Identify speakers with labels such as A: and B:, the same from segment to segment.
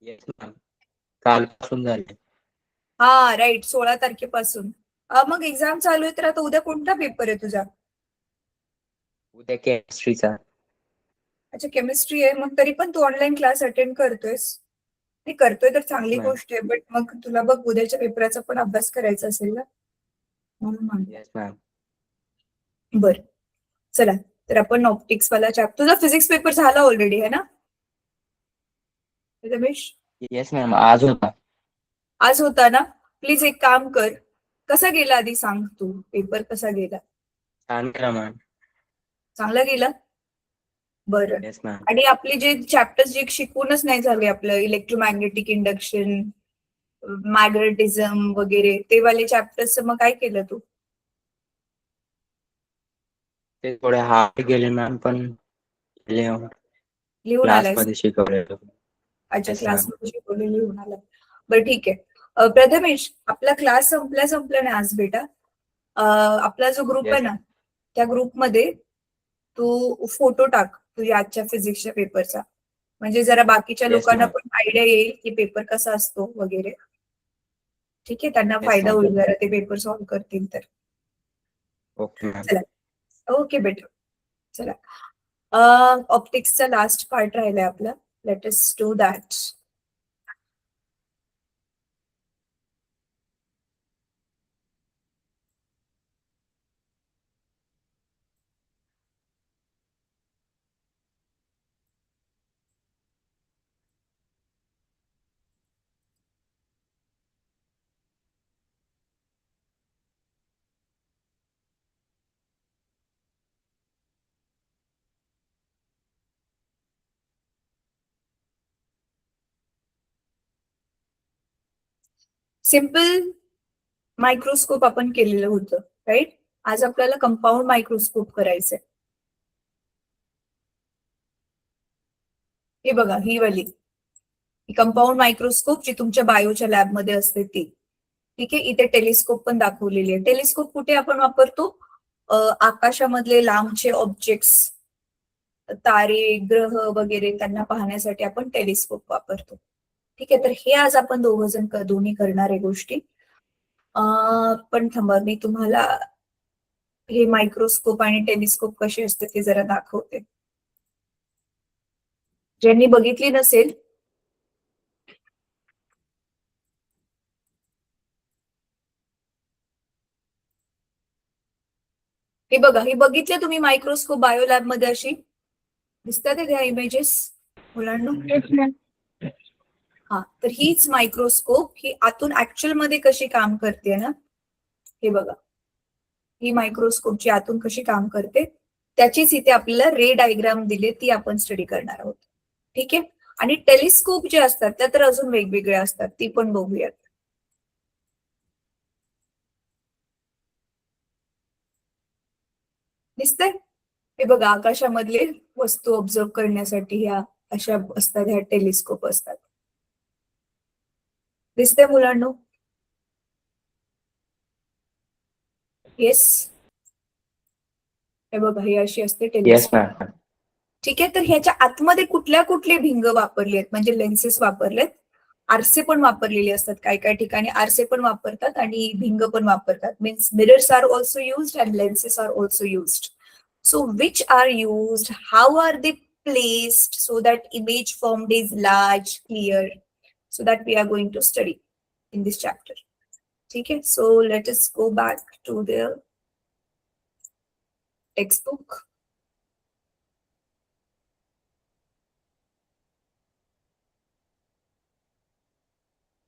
A: Yes ma'am, कालपासून झाले.
B: हा राईट, 16 तारखेपासून. मग एक्झाम चालू आहे तर आता उद्या कोणता पेपर आहे तुझा?
A: उद्या केमिस्ट्रीचा.
B: अच्छा, केमिस्ट्री आहे. मग तरी पण तू ऑनलाईन क्लास अटेंड करतोयस? नाही करतोय तर चांगली
A: मॅम.
B: गोष्ट आहे, बट मग तुला बघ उद्याच्या पेपराचा पण अभ्यास करायचा असेल ना, म्हणून म्हणते.
A: Yes ma'am.
B: बर, चला तर आपण ऑप्टिक्स वाला चॅप्टर, तुझा फिजिक्स पेपर झाला ऑलरेडी आहे ना रमेश?
A: येस मॅम, आज होता.
B: आज होता ना? प्लीज एक काम कर, कसा गेला आधी सांग, तू पेपर कसा गेला?
A: छान केला मॅम.
B: चांगला गेला? बरं.
A: Yes ma'am.
B: आणि आपले जे चॅप्टर्स जे शिकवूनच नाही झाले, आपलं इलेक्ट्रोमॅग्नेटिक इंडक्शन, मॅग्नेटिझम वगैरे, ते वाले चॅप्टर्स मग काय केलं तू?
A: ते थोडे हार्ड गेले मॅम, पण
B: लिहून
A: क्लास
B: आलायस?
A: मध्ये शिकवले.
B: अच्छा,
A: येस मॅम.
B: क्लासमध्ये शिकवलेलं लिहून आलं. बरं ठीक आहे. प्रथमेश, आपला क्लास संपला नाही आज बेटा. आपला जो ग्रुप आहे
A: येस
B: ना, त्या ग्रुपमध्ये तू फोटो टाक तुझ्या आजच्या फिजिक्सच्या पेपरचा, म्हणजे जरा बाकीच्या
A: येस
B: लोकांना
A: मॅम.
B: पण आयडिया येईल की पेपर कसा असतो वगैरे. ठीक आहे, त्यांना
A: येस
B: फायदा
A: मॅम.
B: होईल जरा ते पेपर सॉल्व्ह करतील तर.
A: Okay ma'am.
B: चला, ओके बेटा, चला. ऑप्टिक्सचा लास्ट पार्ट राहिलाय आपला. Let us do that. Simple microscope आपण केलेलं होतं, राईट? आज आपल्याला कंपाऊंड मायक्रोस्कोप करायचंय. हे बघा, ही वाली कंपाऊंड मायक्रोस्कोप जी तुमच्या बायोच्या लॅबमध्ये असते ती. ठीक आहे, इथे टेलिस्कोप पण दाखवलेली आहे. टेलिस्कोप कुठे आपण वापरतो? आकाशामधले लांबचे ऑब्जेक्ट्स, तारे, ग्रह वगैरे त्यांना पाहण्यासाठी आपण टेलिस्कोप वापरतो. ठीक आहे, तर हे आज आपण दोन्ही करणार आहे गोष्टी. पण थांबा, मी तुम्हाला हे मायक्रोस्कोप आणि टेलिस्कोप कसे असते ते जरा दाखवते. ज्यांनी बघितली नसेल, हे बघा, हे बघितले तुम्ही मायक्रोस्कोप बायो लॅब मध्ये अशी दिसतात ह्या इमेजेस मुलांना? हा, तर हीच मायक्रोस्कोप ही आतून ऍक्च्युअल मध्ये कशी काम करते ना, हे बघा, ही मायक्रोस्कोपची आतून कशी काम करते त्याचीच इथे आपल्याला रे डायग्राम दिले, ती आपण स्टडी करणार आहोत. ठीक आहे, आणि टेलिस्कोप जे असतात त्या तर अजून वेगवेगळ्या असतात, ती पण बघूयात. दिसतंय? हे बघा, आकाशामधले वस्तू ऑब्झर्व करण्यासाठी ह्या अशा असतात, ह्या टेलिस्कोप असतात. दिसतंय मुलांनो? येस, हे बघा, ही अशी असते
A: येस
B: टेलिस्कोप.
A: मॅम.
B: ठीक आहे, तर ह्याच्या आतमध्ये कुठले भिंग वापरले आहेत, म्हणजे लेन्सेस वापरलेत, आरसे पण वापरलेले असतात. काही काही ठिकाणी आरसे पण वापरतात आणि भिंग पण वापरतात. Means mirrors are also used and lenses are also used. So which are used, how are they placed so that image formed is large, clear, so that we are going to study in this chapter. Okay, so let us go back to the textbook.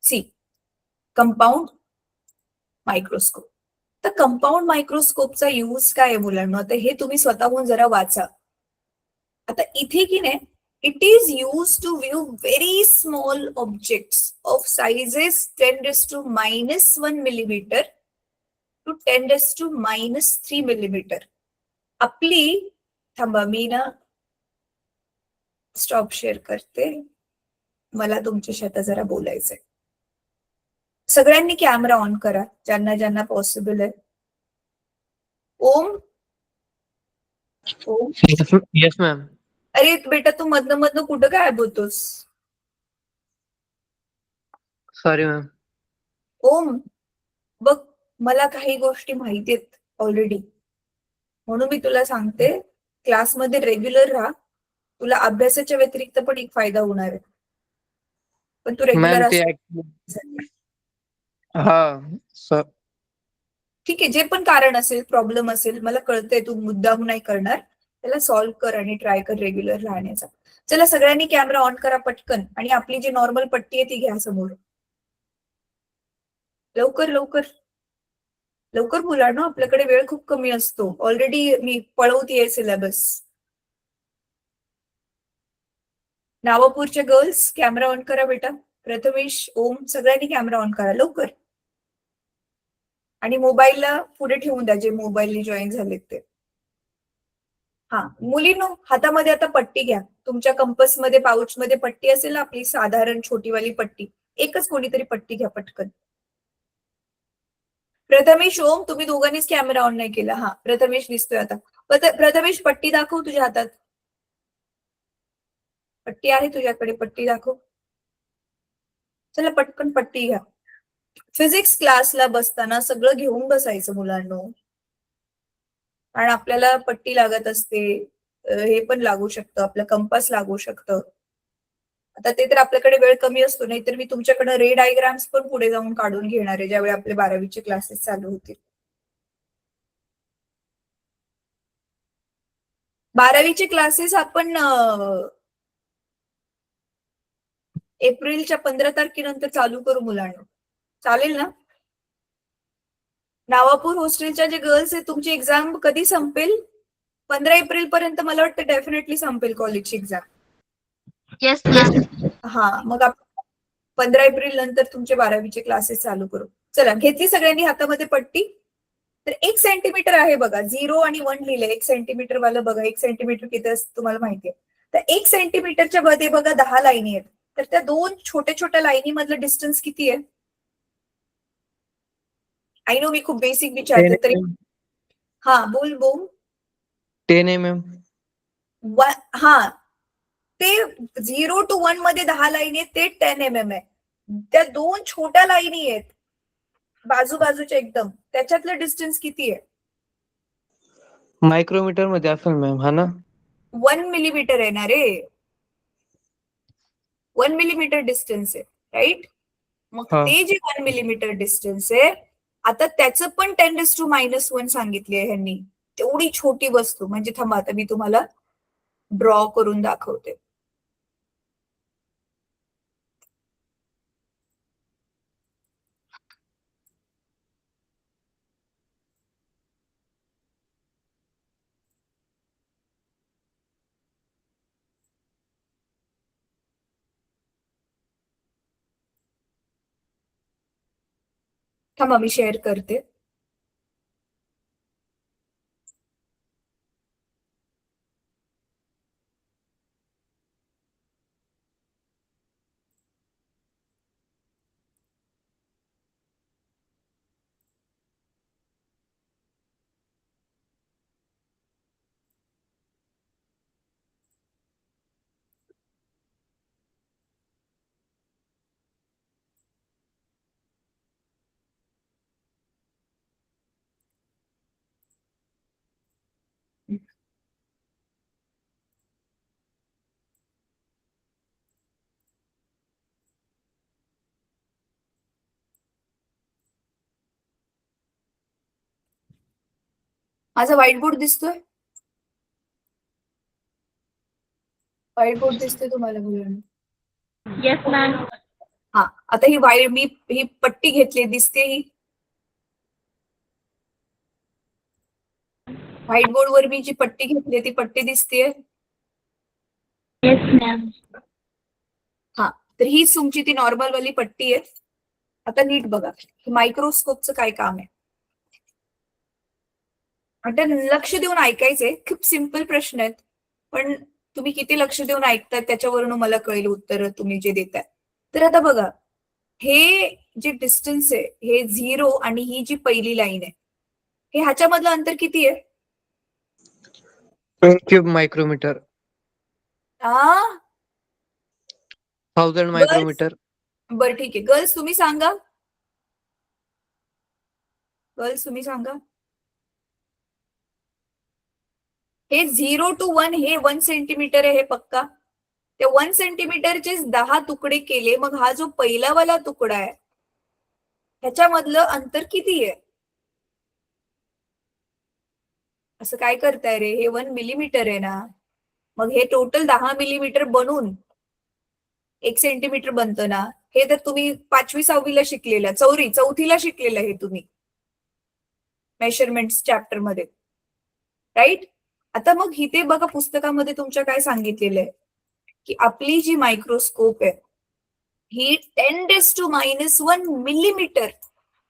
B: See, compound microscope. तर compound मायक्रोस्कोपचा use काय आहे मुलांना, तर हे तुम्ही स्वतःहून जरा वाचा. आता इथे की नाही, it is use to view very small objects of sizes 10⁻⁻1 millimetre to 10⁻³ millimetre. आपली, थांबा मी ना स्टॉप शेअर करते, मला तुमच्याशी आता जरा बोलायचंय. सगळ्यांनी कॅमेरा ऑन करा, ज्यांना ज्यांना पॉसिबल आहे. ओम, ओम,
C: येस मॅम.
B: अरे बेटा, तू मधनं मधनं कुठं गायब होतोस?
C: Sorry ma'am.
B: ओम, बघ, मला काही गोष्टी माहिती आहेत ऑलरेडी, म्हणून मी तुला सांगते, क्लासमध्ये रेग्युलर राहा. तुला अभ्यासाच्या व्यतिरिक्त पण एक फायदा होणार आहे. पण तू रेग्युलर
C: मॅम ते हा सर.
B: ठीक आहे, जे पण कारण असेल, प्रॉब्लेम असेल, मला कळतंय तू मुद्दाम नाही करणार, त्याला सॉल्व्ह कर आणि ट्राय कर रेग्युलर राहण्याचा. चला सगळ्यांनी कॅमेरा ऑन करा पटकन, आणि आपली जी नॉर्मल पट्टी आहे ती घ्या समोर. लवकर लवकर लवकर मुलांनो, आपल्याकडे वेळ खूप कमी असतो. ऑलरेडी मी पळवतीये सिलेबस. नावापूरच्या गर्ल्स कॅमेरा ऑन करा बेटा. प्रथमेश, ओम, सगळ्यांनी कॅमेरा ऑन करा लवकर. आणि मोबाईलला पुढे ठेवून द्या जे मोबाईलने जॉईन झालेत ते. हा मुलींनो, हातामध्ये आता पट्टी घ्या. तुमच्या कंपस मध्ये, पाऊच मध्ये पट्टी असेल ना आपली साधारण छोटीवाली पट्टी, एकच कोणीतरी पट्टी घ्या पटकन. प्रथमेश, ओम, तुम्ही दोघांनीच कॅमेरा ऑन नाही केला. हा प्रथमेश दिसतोय आता. प्रथमेश, पट्टी दाखव तुझ्या हातात. पट्टी आहे तुझ्याकडे, पट्टी दाखव. चला पटकन पट्टी घ्या. फिजिक्स क्लासला बसताना सगळं घेऊन बसायचं मुलांनो, कारण आपल्याला पट्टी लागत असते, हे पण लागू शकतं, आपलं कंपास लागू शकतं. आता ते तर आपल्याकडे वेळ कमी असतो, नाहीतर मी तुमच्याकडे रे डायग्राम्स पण पुढे जाऊन काढून घेणार आहे ज्यावेळी आपले 12वीचे क्लासेस चालू होतील. 12वीचे क्लासेस आपण एप्रिलच्या 15 तारखेनंतर चालू करू मुलांना, चालेल ना? नावापूर हॉस्टेलच्या जे गर्ल्स आहेत, तुमची एक्झाम कधी संपेल? 15 एप्रिल पर्यंत मला वाटतं डेफिनेटली संपेल कॉलेजची एक्झाम.
D: Yes ma'am.
B: हा, मग आपण 15 एप्रिल नंतर तुमचे 12वीचे क्लासेस चालू करू. चला, घेतली सगळ्यांनी हातामध्ये पट्टी? तर 1 सेंटीमीटर आहे बघा, 0 आणि 1 लिहिलंय. 1 सेंटीमीटर वाला बघा, 1 सेंटीमीटर किती असतं तुम्हाला माहितीये. तर 1 सेंटीमीटरच्या मध्ये बघा 10 लाईनी आहेत. तर त्या 2 छोट्या छोट्या लाईनी मधलं डिस्टन्स किती आहे? आय नो मी खूप बेसिक विचारते तरी. हा बोल बोल.
C: 10 mm.
B: हा, ते 0 to 1 मध्ये 10 लाईनी आहेत, ते 10 mm आहे. त्या 2 छोट्या लाईनी आहेत बाजूबाजूच्या एकदम, त्याच्यातलं डिस्टन्स किती आहे?
C: मायक्रोमीटर मध्ये असेल मॅम, हा ना?
B: 1 मिलीमीटर आहे ना रे. 1 मिलीमीटर डिस्टन्स आहे, राईट? मग
C: हा.
B: ते जे 1 मिलीमीटर डिस्टन्स आहे, आता त्याचं पण 10⁻⁻1 सांगितली आहे ह्यांनी. तेवढी छोटी वस्तू, म्हणजे थांबा आता मी तुम्हाला ड्रॉ करून दाखवते. थांबा मी शेअर करते. माझा व्हाईट बोर्ड दिसतोय? व्हाईट बोर्ड दिसतोय तुम्हाला मुलांना?
D: Yes ma'am.
B: हा, आता मी ही पट्टी घेतली, दिसते ही? व्हाईट बोर्ड वर मी जी पट्टी घेतली ती पट्टी दिसतेय?
D: Yes ma'am.
B: हा, तर ही तुमची ती नॉर्मल वाली पट्टी आहे. आता नीट बघा, मायक्रोस्कोपचं काय काम आहे. आता लक्ष देऊन ऐकायचंय, खूप सिंपल प्रश्न आहेत, पण तुम्ही किती लक्ष देऊन ऐकताय त्याच्यावरून मला कळेल उत्तर तुम्ही जे देताय. तर आता बघा, हे जे डिस्टन्स आहे, हे 0 आणि ही जी पहिली लाईन आहे, हे ह्याच्यामधलं अंतर किती आहे?
C: 20 मायक्रोमीटर.
B: आ
C: 1000 मायक्रोमीटर.
B: बरं ठीक आहे. गर्ल्स तुम्ही सांगा. हे 0 to 1 हे 1 सेंटीमीटर आहे हे पक्का. त्या 1 सेंटीमीटरचे 10 तुकडे केले, मग हा जो पहिला वाला तुकडा आहे ह्याच्यामधलं अंतर किती आहे? असं काय करताय रे? हे 1 मिलीमीटर आहे ना, मग हे टोटल 10 मिलीमीटर बनून 1 सेंटीमीटर बनतं ना. हे तर तुम्ही 5वी 6वीला शिकलेलं, चौथीला शिकलेलं हे तुम्ही मेजरमेंट्स चॅप्टर मध्ये, राईट. आता मग इथे बघा पुस्तकामध्ये तुमच्या काय सांगितलेलं आहे की आपली जी मायक्रोस्कोप आहे ही 10⁻⁻1 मिलीमीटर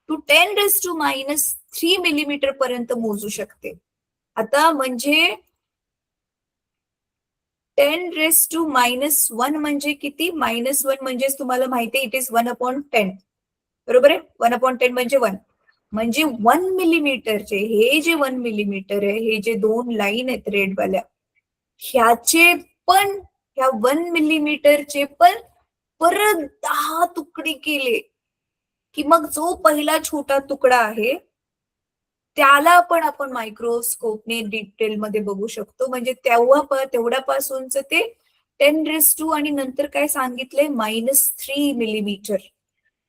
B: टू 10⁻³ मिलीमीटर पर्यंत मोजू शकते. आता म्हणजे 10⁻⁻1 म्हणजे किती? -1 म्हणजे तुम्हाला माहिती आहे इट इज 1/10, बरोबर आहे. 1/10 म्हणजे 1, म्हणजे 1 मिलीमीटरचे हे जे 1 मिलीमीटर आहे, हे जे 2 लाईन आहेत रेडवाल्या, ह्याचे पण ह्या 1 मिलीमीटरचे पण परत 10 तुकडे केले की मग जो पहिला छोटा तुकडा आहे त्याला पण आपण मायक्रोस्कोपने डिटेलमध्ये बघू शकतो. म्हणजे तेवढ्यापासूनच ते 10⁻² आणि नंतर काय सांगितलंय -3 मिलीमीटर,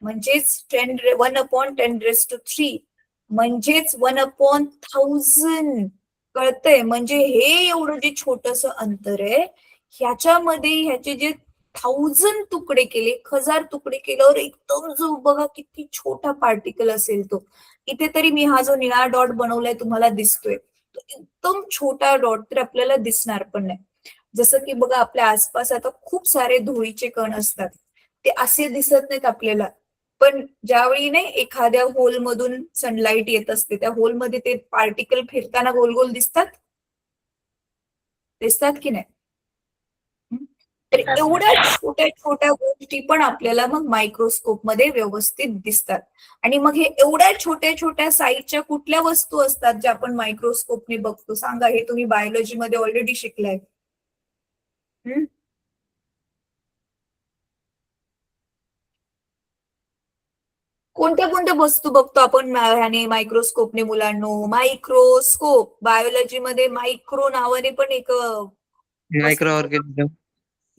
B: म्हणजेच 1/10⁻³ म्हणजेच 1/1000. कळतंय? म्हणजे हे एवढं जे छोटस अंतर आहे ह्याच्यामध्ये ह्याचे जे 1000 तुकडे केले, 1000 तुकडे केल्यावर एकदम जो बघा किती छोटा पार्टिकल असेल तो. इथे तरी मी हा जो निळा डॉट बनवलाय तुम्हाला दिसतोय, तो एकदम छोटा डॉट तर आपल्याला दिसणार पण नाही. जसं की बघा आपल्या आसपास आता खूप सारे धुळीचे कण असतात, ते असे दिसत नाहीत आपल्याला, पण ज्यावेळी नाही एखाद्या होल मधून सनलाईट येत असते त्या होलमध्ये ते पार्टिकल फिरताना गोल गोल दिसतात की नाही? तर एवढ्या छोट्या छोट्या गोष्टी पण आपल्याला मग मायक्रोस्कोप मध्ये व्यवस्थित दिसतात. आणि मग हे एवढ्या छोट्या छोट्या साईजच्या कुठल्या वस्तू असतात ज्या आपण मायक्रोस्कोपने बघतो? सांगा. हे तुम्ही बायोलॉजी मध्ये ऑलरेडी शिकलाय. कोणत्या कोणत्या वस्तू बघतो आपण ह्याने मायक्रोस्कोपने मुलांनो? मायक्रोस्कोप बायोलॉजी मध्ये मायक्रो नावाने पण एक
C: micro organism.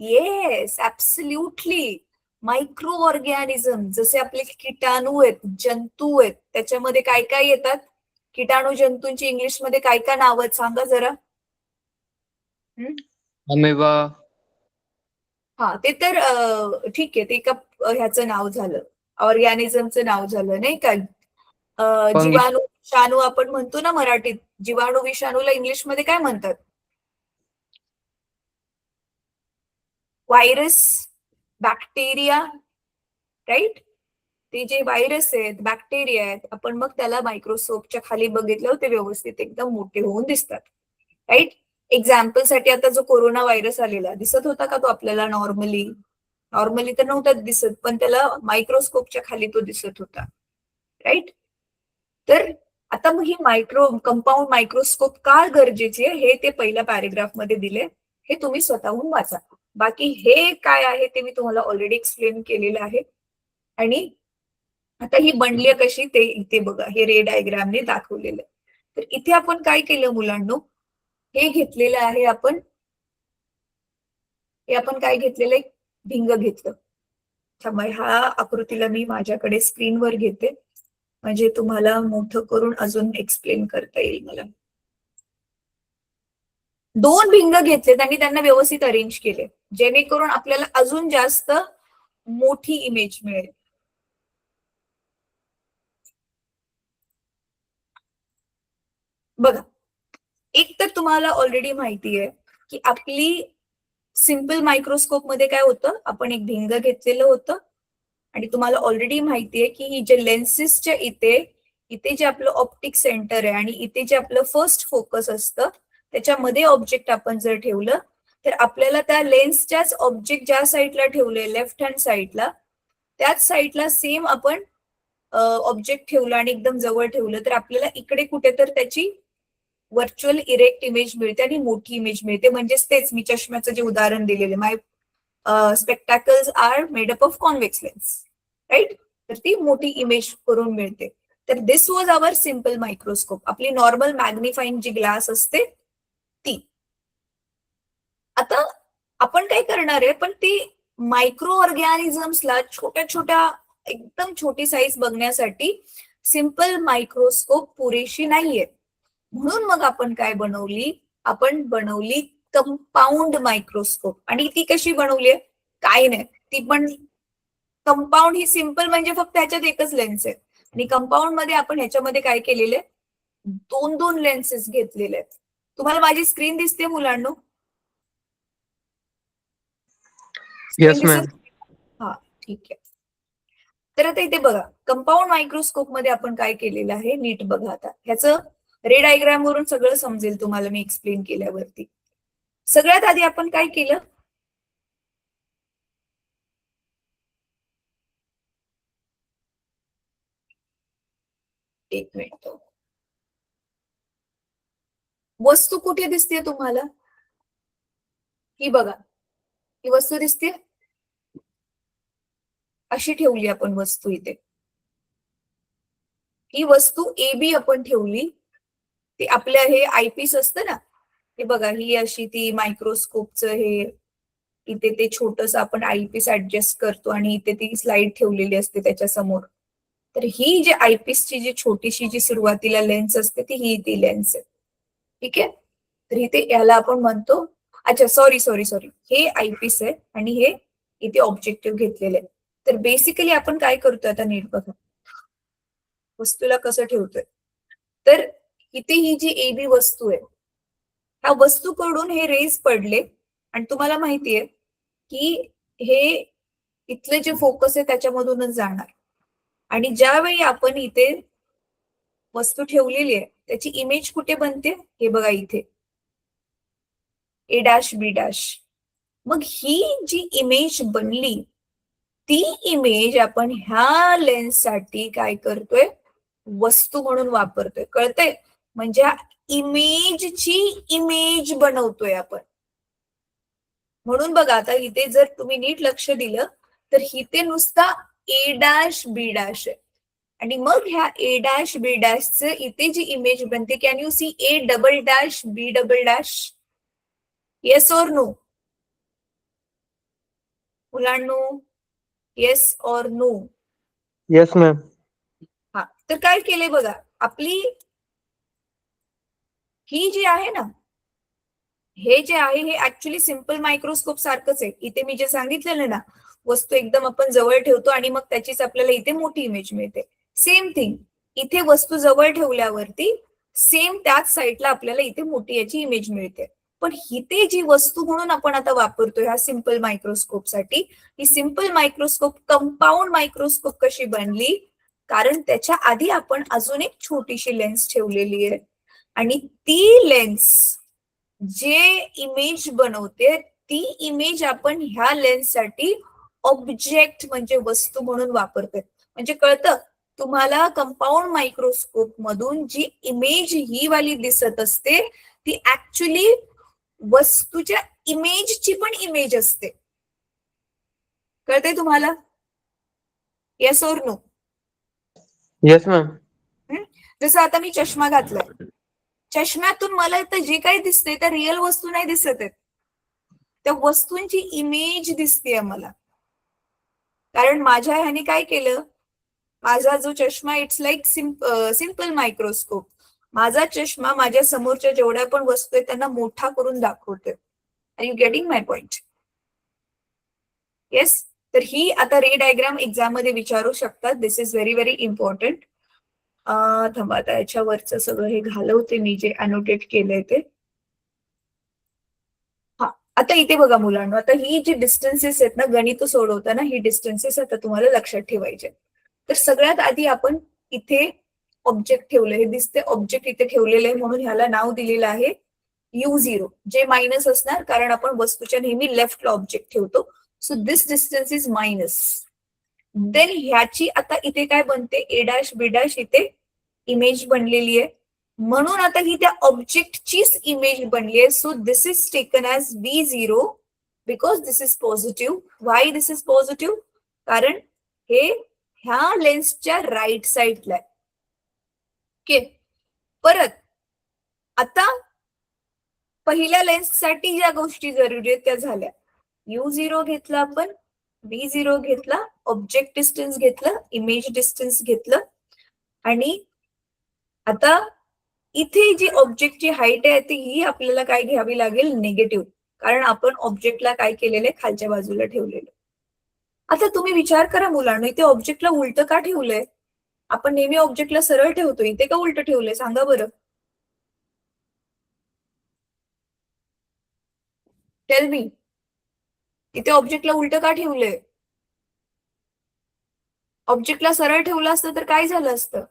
B: Yes, absolutely. Micro organism जसे आपले किटाणू आहेत, जंतू आहेत, त्याच्यामध्ये काय काय येतात? किटाणू जंतूंची इंग्लिश मध्ये काय काय नाव आहेत सांगा जरा.
C: अमेबा.
B: हा ते तर ठीक आहे, ते एका ह्याचं नाव झालं, ऑर्गॅनिझमचं नाव झालं नाही का. जीवाणू विषाणू आपण म्हणतो ना मराठीत, जीवाणू विषाणूला इंग्लिश मध्ये काय म्हणतात? Virus, bacteria, right. ते जे व्हायरस आहेत, बॅक्टेरिया आहेत, आपण मग त्याला मायक्रोस्कोपच्या खाली बघितलं ते व्यवस्थित एकदम मोठे होऊन दिसतात, राईट. एक्झाम्पल साठी आता जो कोरोना व्हायरस आलेला दिसत होता का तो आपल्याला? नॉर्मली तर नव्हताच दिसत, पण त्याला मायक्रोस्कोपच्या खाली तो दिसत होता, राईट. तर आता मग ही कंपाऊंड मायक्रोस्कोप का गरजेची आहे हे ते पहिल्या पॅरेग्राफ मध्ये दिले, हे तुम्ही स्वतःहून वाचा. बाकी हे काय आहे ते मी तुम्हाला ऑलरेडी एक्सप्लेन केलेलं आहे. आणि आता ही बनली कशी ते इथे बघा, हे रे डायग्रामने दाखवलेलं. तर इथे आपण काय केलं मुलांनो? हे घेतलेलं आहे आपण, काय घेतलेलं आहे? भिंग घेतलं. त्यामुळे ह्या आकृतीला मी माझ्याकडे स्क्रीनवर घेते म्हणजे तुम्हाला मोठं करून अजून एक्सप्लेन करता येईल मला. 2 भिंग घेतलेत आणि त्यांना व्यवस्थित अरेंज केले जेणेकरून आपल्याला अजून जास्त मोठी इमेज मिळेल. बघा, एक तर तुम्हाला ऑलरेडी माहिती आहे की आपली सिंपल मायक्रोस्कोप मध्ये काय होतं, आपण एक भिंग घेतलेलं होतं आणि तुम्हाला ऑलरेडी माहिती आहे की ही जे लेन्सेसच्या इथे जे आपलं ऑप्टिक सेंटर आहे आणि इथे जे आपलं फर्स्ट फोकस असतं त्याच्यामध्ये ऑब्जेक्ट आपण जर ठेवलं तर आपल्याला त्या लेन्सच्याच ऑब्जेक्ट ज्या साईडला ठेवले लेफ्ट हँड साईडला, त्याच साईडला सेम आपण ऑब्जेक्ट ठेवलं आणि एकदम जवळ ठेवलं तर आपल्याला इकडे कुठे तर त्याची व्हर्च्युअल इरेक्ट इमेज मिळते आणि मोठी इमेज मिळते. म्हणजेच तेच मी चष्म्याचं जे उदाहरण दिलेलं spectacles are made up of convex lens, right. तर ती मोठी इमेज करून मिळते. तर this was our simple microscope, आपली नॉर्मल मॅग्निफाईंग जी ग्लास असते ती. आता आपण काय करणार आहे, पण ती मायक्रो ऑर्गॅनिझम्सला छोट्या छोट्या एकदम छोटी साईज बघण्यासाठी सिंपल मायक्रोस्कोप पुरेशी नाहीये. म्हणून मग आपण काय बनवली, आपण बनवली कंपाऊंड मायक्रोस्कोप. आणि ती कशी बनवली, काय नाही, ती पण कंपाऊंड ही सिंपल म्हणजे फक्त ह्याच्यात एकच लेन्स आहे, आणि कंपाऊंड मध्ये आपण ह्याच्यामध्ये काय केलेले, 2 लेन्सेस घेतलेले आहेत. तुम्हाला माझी स्क्रीन दिसते मुलांनो?
C: Yes ma'am.
B: हा, ठीक आहे. तर आता इथे बघा, कंपाऊंड मायक्रोस्कोप मध्ये आपण काय केलेलं आहे, नीट बघा. आता ह्याचं रे डायग्राम वरून सगळं समजेल तुम्हाला मी एक्सप्लेन केल्यावरती. सगळ्यात आधी आपण काय केलं, एक मिनिट, वस्तू कुठे दिसते तुम्हाला? ही बघा, ही वस्तू दिसते, अशी ठेवली आपण वस्तू इथे. ही वस्तू ए बी आपण ठेवली. ते आपल्या हे आयपीस असतं ना, हे बघा, ही अशी ती मायक्रोस्कोपचं हे इथे ते छोटस आपण आयपीस ऍडजस्ट करतो आणि इथे ती स्लाइड ठेवलेली असते त्याच्या समोर. तर ही जी आयपीसची जी छोटीशी जी सुरुवातीला लेन्स असते ती लेन्स आहे, ठीक आहे. तर इथे याला आपण म्हणतो, अच्छा सॉरी, हे आयपीस आहे आणि हे इथे ऑब्जेक्टिव्ह घेतलेले आहे. तर बेसिकली आपण काय करतोय, आता नीट बघा वस्तूला कसं ठेवतोय. तर इथे ही जी ए बी वस्तू आहे, ह्या वस्तूकडून हे रेज पडले आणि तुम्हाला माहितीये की हे इथले जे फोकस आहे त्याच्यामधूनच जाणार. आणि ज्यावेळी आपण इथे वस्तू ठेवलेली आहे त्याची इमेज कुठे बनते, हे बघा इथे ए डॅश बी डॅश. मग ही जी इमेज बनली ती इमेज आपण ह्या लेन्स साठी काय करतोय, वस्तू म्हणून वापरतोय. कळतंय? म्हणजे इमेजची इमेज बनवतोय आपण. म्हणून बघा, आता इथे जर तुम्ही नीट लक्ष दिलं तर इथे नुसता ए डॅश बी डॅश आहे, आणि मग ह्या ए डॅश बी डॅशचं इथे जी इमेज बनते, can you see A double dash B double dash? Yes और नो मुलांनो, येस और नो?
C: Yes ma'am.
B: हा, तर काय केले बघा, आपली ही जी आहे ना, हे जे आहे हे ऍक्च्युली सिंपल मायक्रोस्कोप सारखंच आहे. इथे मी जे सांगितलेलं ना, वस्तू एकदम आपण जवळ ठेवतो आणि मग त्याचीच आपल्याला इथे मोठी इमेज मिळते. सेम थिंग इथे वस्तू जवळ ठेवल्यावरती सेम त्याच साईडला आपल्याला इथे मोठी याची इमेज मिळते. पण इथे जी वस्तू म्हणून आपण आता वापरतोय ह्या सिंपल मायक्रोस्कोप साठी, ही सिंपल मायक्रोस्कोप कंपाऊंड मायक्रोस्कोप कशी बनली, कारण त्याच्या आधी आपण अजून एक छोटीशी लेन्स ठेवलेली आहे आणि ती लेन्स जे इमेज बनवते ती इमेज आपण ह्या लेन्स साठी ऑब्जेक्ट म्हणजे वस्तू म्हणून वापरतोय. म्हणजे कळतं तुम्हाला, कंपाऊंड मायक्रोस्कोप मधून जी इमेज ही वाली दिसत असते ती ऍक्च्युली वस्तूच्या इमेजची पण इमेज असते. कळतंय तुम्हाला? येस और नो?
C: Yes ma'am.
B: जसं आता मी चष्मा घातलाय, चष्म्यातून मला तर जे काही दिसते त्या रिअल वस्तू नाही दिसत आहेत, त्या वस्तूंची इमेज दिसते मला. कारण माझ्या ह्याने काय केलं, माझा जो चष्मा इट्स लाईक सिंपल मायक्रोस्कोप. माझा चष्मा माझ्या समोरच्या जेवढ्या पण वस्तू आहेत त्यांना मोठा करून दाखवतोय. Are you getting my point? Yes. तर ही आता रे डायग्राम एक्झाम मध्ये विचारू शकतात. This is very very important. थांबा, आता याच्यावरचं सगळं हे घालवते मी जे अनोटेट केलंय ते. हा, आता इथे बघा मुलांना, आता ही जी डिस्टन्सेस आहेत ना, गणित सोडवताना ही डिस्टन्सेस आता तुम्हाला लक्षात ठेवायचे. तर सगळ्यात आधी आपण इथे ऑब्जेक्ट ठेवलं, हे दिसते ऑब्जेक्ट इथे ठेवलेलं आहे म्हणून ह्याला नाव दिलेलं आहे U0, जे मायनस असणार कारण आपण वस्तूच्या नेहमी लेफ्टला ऑब्जेक्ट ठेवतो. So this distance is minus. Then ह्याची आता इथे काय बनते, ए डॅश बी डॅश इथे इमेज बनलेली आहे म्हणून आता ही त्या ऑब्जेक्टचीच इमेज बनली आहे. So this is taken as B0 because this is positive. Why this is positive? कारण हे ह्या लेन्सच्या राईट साईडला आहे. ओके, परत आता पहिल्या लेन्ससाठी ज्या गोष्टी जरुरी आहेत त्या झाल्या. U0 घेतला आपण, V0 घेतला, ऑब्जेक्ट डिस्टन्स घेतलं, इमेज डिस्टन्स घेतलं, आणि आता इथे जी ऑब्जेक्टची हाईट आहे ती ही आपल्याला काय घ्यावी लागेल? निगेटिव्ह, कारण आपण ऑब्जेक्टला काय केलेलं आहे? खालच्या बाजूला ठेवलेलं. आता तुम्ही विचार करा मुलांनो, इथे ऑब्जेक्टला उलट का ठेवलंय? आपण नेहमी ऑब्जेक्टला सरळ ठेवतो, इथे का उलट ठेवलंय? सांगा बरं. टेल मी, इथे ऑब्जेक्टला उलट का ठेवलंय? ऑब्जेक्टला सरळ ठेवलं असतं तर काय झालं असतं?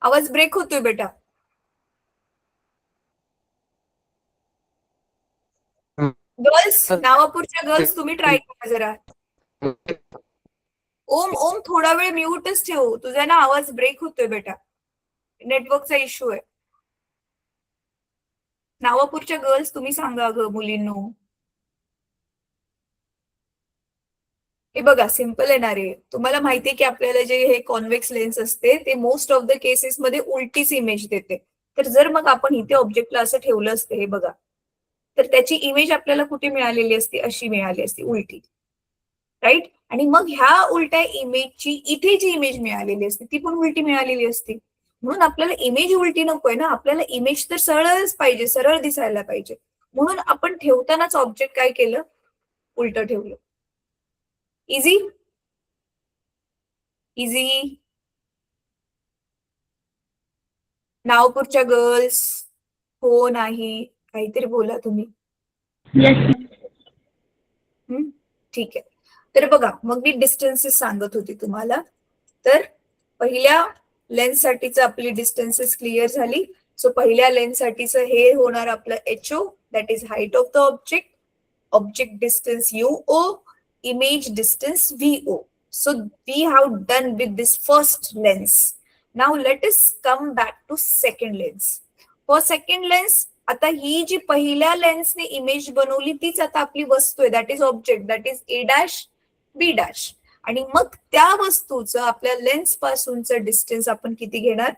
B: आवाज ब्रेक होतोय बेटा. गर्ल्स, नावापूरच्या गर्ल्स तुम्ही ट्राय करा जरा. ओम, ओम थोडा वेळ म्यूटच ठेव, तुझा ना आवाज ब्रेक होतोय बेटा, नेटवर्कचा इश्यू आहे. नावापूरच्या गर्ल्स तुम्ही सांगा ग मुलींनो. हे बघा, सिंपल येणार आहे. तुम्हाला माहितीये की आपल्याला जे हे कॉन्व्हेक्स लेन्स असते ते मोस्ट ऑफ द केसेस मध्ये उलटीच इमेज देते. तर जर मग आपण इथे ऑब्जेक्टला असं ठेवलं असतं, हे बघा, तर त्याची इमेज आपल्याला कुठे मिळालेली असते? अशी मिळाली असती, उलटी. राईट? आणि मग ह्या उलट्या इमेजची इथे जी इमेज मिळालेली असते ती पण उलटी मिळालेली असते. म्हणून आपल्याला इमेज उलटी नकोय ना, आपल्याला इमेज तर सरळच पाहिजे, सरळ दिसायला पाहिजे. म्हणून आपण ठेवतानाच ऑब्जेक्ट काय केलं? उलट ठेवलं. इझी? इझी? नावपूरच्या गर्ल्स, हो नाही, काहीतरी बोला तुम्ही.
D: Yes.
B: ठीक आहे. तर बघा, मग मी डिस्टन्सेस सांगत होती तुम्हाला. तर पहिल्या लेन्स साठीच आपली डिस्टन्सेस क्लिअर झाली. सो पहिल्या लेन्स साठीचं हे होणार आपलं HO, that is height of the object, object distance UO, image distance VO. So we have done with this first lens. Now let us come back to second lens. For second lens, आता ही जी पहिल्या लेन्सने image बनवली तीच आता आपली वस्तू आहे, that is object, that is A', B'. आणि मग त्या वस्तूचं आपल्या लेन्स पासूनचं डिस्टन्स आपण किती घेणार?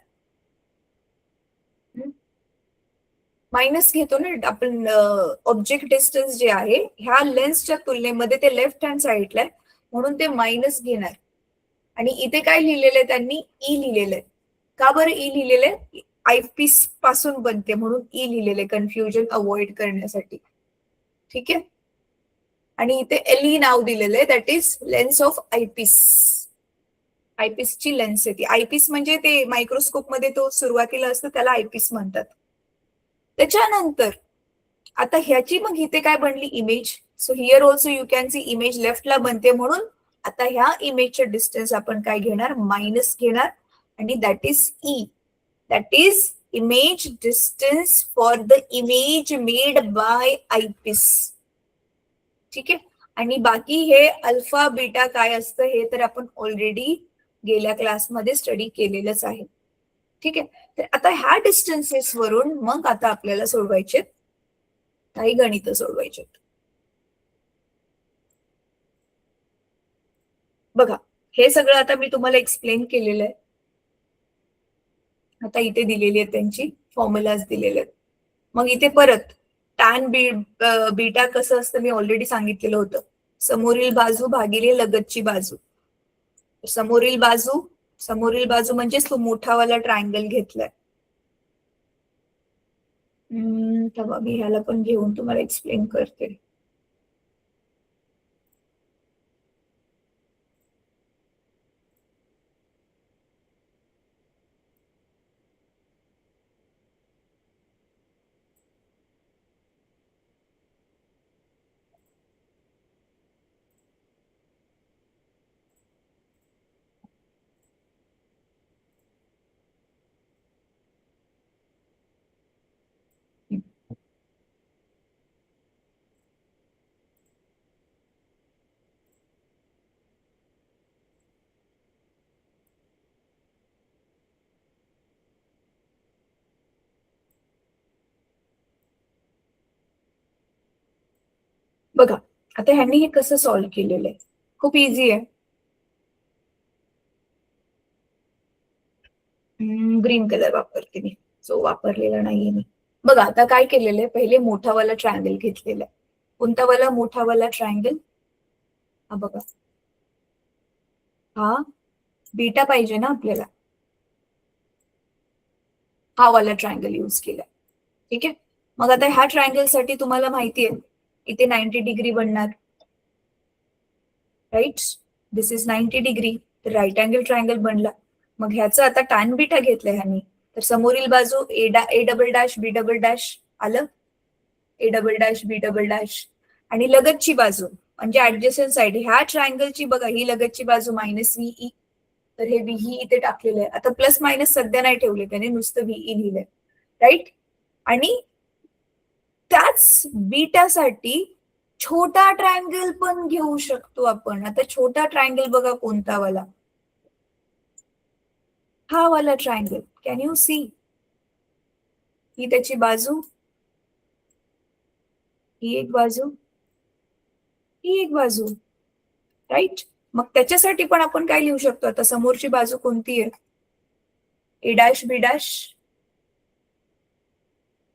B: मायनस घेतो ना आपण. ऑब्जेक्ट डिस्टन्स जे आहे ह्या लेन्सच्या तुलनेमध्ये ते लेफ्ट हँड साईडला आहे, म्हणून ते मायनस घेणार. आणि इथे काय लिहिलेलं आहे त्यांनी? ई लिहिलेलं आहे. का बरं ई लिहिलेलं आहे? आयपीस पासून बनते म्हणून ई लिहिलेलं आहे, कन्फ्युजन अवॉइड करण्यासाठी. ठीक आहे. आणि इथे LE नाव दिलेलं आहे, that is lens of eyepiece. आयपीसची लेन्स आहे ती. आयपीस म्हणजे ते मायक्रोस्कोप मध्ये तो सुरुवातीला असतो त्याला आयपीस म्हणतात. त्याच्यानंतर आता ह्याची मग इथे काय बनली? Image. So here also you can see image लेफ्टला बनते, म्हणून आता ह्या इमेजचे डिस्टन्स आपण काय घेणार? मायनस घेणार. आणि that is E, that is image distance for the image made by eyepiece. ठीक आहे. आणि बाकी हे अल्फा बीटा काय असतं हे तर आपण ऑलरेडी गेल्या क्लासमध्ये स्टडी केलेलंच आहे. ठीक आहे. तर आता ह्या डिस्टन्सेस वरून मग आता आपल्याला सोडवायचे काही गणित सोडवायचे. बघा, हे सगळं आता मी तुम्हाला एक्सप्लेन केलेलं आहे. आता इथे दिलेली आहेत त्यांची फॉर्म्युलाज दिलेले आहेत. मग इथे परत टॅन बीटा कसं असतं मी ऑलरेडी सांगितलेलं होतं. समोरील बाजू भागिले लगतची बाजू. समोरील बाजू म्हणजेच तो मोठावाला ट्रायंगल घेतलाय. तेव्हा मी ह्याला पण घेऊन तुम्हाला एक्सप्लेन करते. बघा आता ह्यांनी हे कसं सॉल्व्ह केलेलं आहे, खूप इझी आहे. ग्रीन कलर वापरते मी, जो वापरलेला नाहीये मी. बघा आता काय केलेलं आहे, पहिले मोठावाला ट्रायंगल घेतलेला आहे. कोणता वाला? मोठावाला ट्रायंगल. हा बघा, हा बीटा पाहिजे ना आपल्याला, हा वाला ट्रायंगल यूज केला. ठीक आहे. मग आता ह्या ट्रायंगल साठी तुम्हाला माहिती आहे इथे 90 डिग्री बनणार, राईट. दिस इज 90 डिग्री, तर राईट अँगल ट्रायंगल बनला. मग ह्याचं आता टॅन बीटा घेतलंय ह्यानी, तर समोरील बाजू A double dash B double dash आलं, A double dash B double dash. आणि लगतची बाजू म्हणजे ऍडजस्टंट साइड, ह्या ट्रायंगलची बघा ही लगतची बाजू मायनस व्हीई, तर हे व्हीई इथे टाकलेलं आहे. आता प्लस मायनस सध्या नाही ठेवले त्याने, नुसतं व्हीई लिहिलंय, राईट. आणि त्याच बीटासाठी छोटा ट्रायंगल पण घेऊ शकतो आपण. आता छोटा ट्रायंगल बघा कोणता वाला? हा वाला ट्रायंगल. Can you see? ही त्याची बाजू, ही एक बाजू, ही एक बाजू, राईट. मग त्याच्यासाठी पण आपण काय लिहू शकतो? आता समोरची बाजू कोणती आहे? ए डॅश बी डॅश,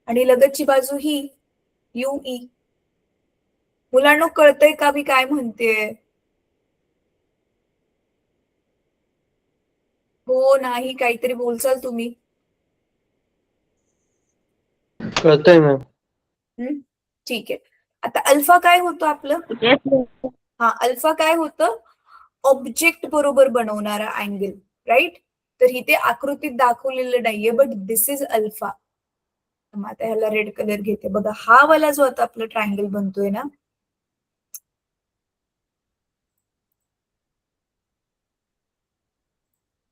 B: आणि लगतची बाजू ही युई. मुलांना कळतंय का मी काय म्हणतेय? हो नाही, काहीतरी बोलचाल तुम्ही.
C: कळतंय मॅम.
B: ठीक आहे. आता अल्फा काय होतं आपलं?
D: Yes, ma'am.
B: हा, अल्फा काय होतं? ऑब्जेक्ट बरोबर बनवणारा अँगल, राईट. तर इथे आकृतीत दाखवलेलं नाहीये, बट दिस इज अल्फा. आता ह्याला रेड कलर घेते. बघा हा वाला जो आता आपला ट्रायंगल बनतोय ना,